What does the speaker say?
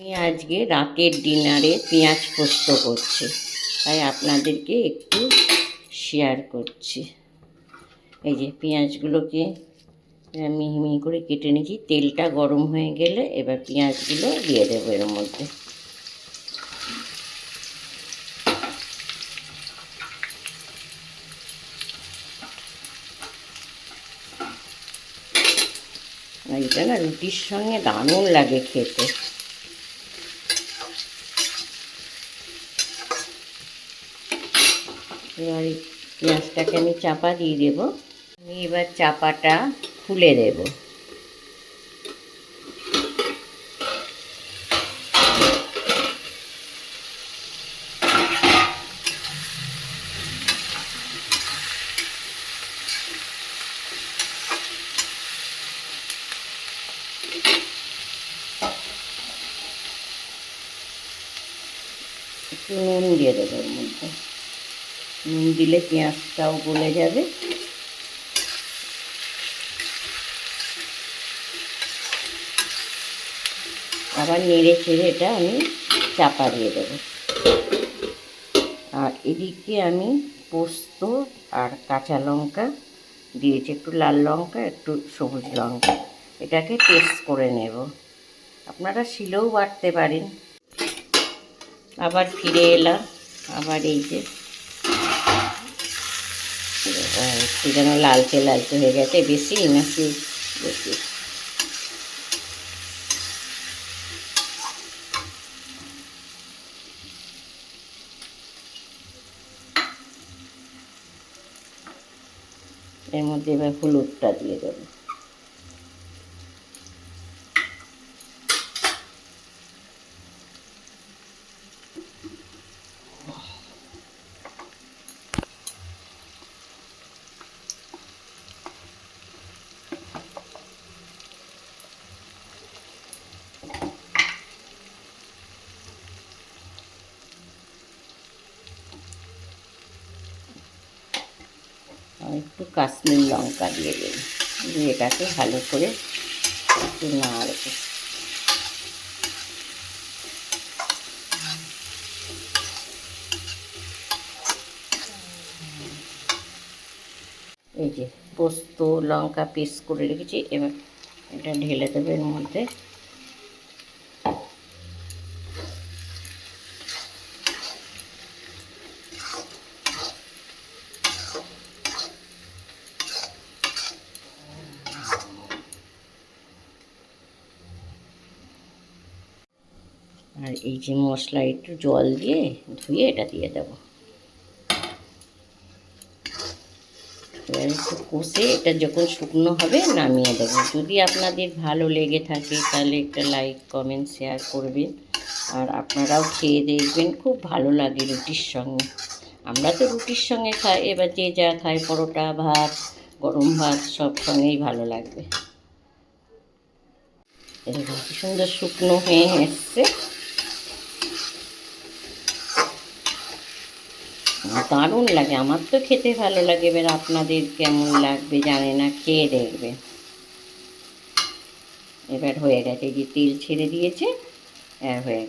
আমি আজকে রাতের ডিনারে পেঁয়াজ পোস্ত করছি, তাই আপনাদেরকে একটু শেয়ার করছি। এই যে পেঁয়াজগুলোকে মিহি মিহি করে কেটে নিয়েছি। তেলটা গরম হয়ে গেলে এবার পেঁয়াজগুলো দিয়ে দেবো এর মধ্যে। আর এটা না রুটির সঙ্গে দারুণ লাগে খেতে। এবার পেঁয়াজটাকে আমি চাপা দিয়ে দেবো। আমি এবার চাপাটা খুলে দেব। একটু নুন দিয়ে দেবো এর মধ্যে। নুন দিলে পেঁয়াজটাও গলে যাবে। আবার নেড়ে চেড়ে এটা আমি চাপা দিয়ে দেবো। আর এদিকে আমি পোস্ত আর কাঁচা লঙ্কা দিয়েছি, একটু লাল লঙ্কা একটু সবুজ লঙ্কা, এটাকে পেস্ট করে নেব। আপনারা শিলেও বাটতে পারেন। আবার ফিরে এলাম। আবার এই যে একটু যেন লালচে লালচে হয়ে গেছে। বেশি নাকি বেশি? এর মধ্যে এবার হলুদটা দিয়ে দেবো। আর একটু কাশ্মীর লঙ্কা দিয়ে দেবো। দিয়ে এটাকে ভালো করে একটু নাড়বো। এই যে পোস্ত লঙ্কা পেস্ট করে রেখেছি, এবার এটা ঢেলে দেবো এর মধ্যে। আর এই যে মশলা একটু জল দিয়ে ধুয়ে এটা দিয়ে দেবো। এবার একটু কষে এটা যখন শুকনো হবে নামিয়ে দেবো। যদি আপনাদের ভালো লেগে থাকে তাহলে একটা লাইক কমেন্ট শেয়ার করবেন। আর আপনারাও খেয়ে দেখবেন, খুব ভালো লাগে রুটির সঙ্গে। আমরা তো রুটির সঙ্গে খাই, এবার যে যা খায় পরোটা ভাত গরম ভাত সব সঙ্গেই ভালো লাগবে। এরকম কি সুন্দর শুকনো হয়ে এসছে। দারুণ লাগে, আমার তো খেতে ভালো লাগে। এবার আপনাদের কেমন লাগবে জানি না, খেয়ে দেখবে। এবার হয়ে গেছে, যে তেল ছেড়ে দিয়েছে, হয়ে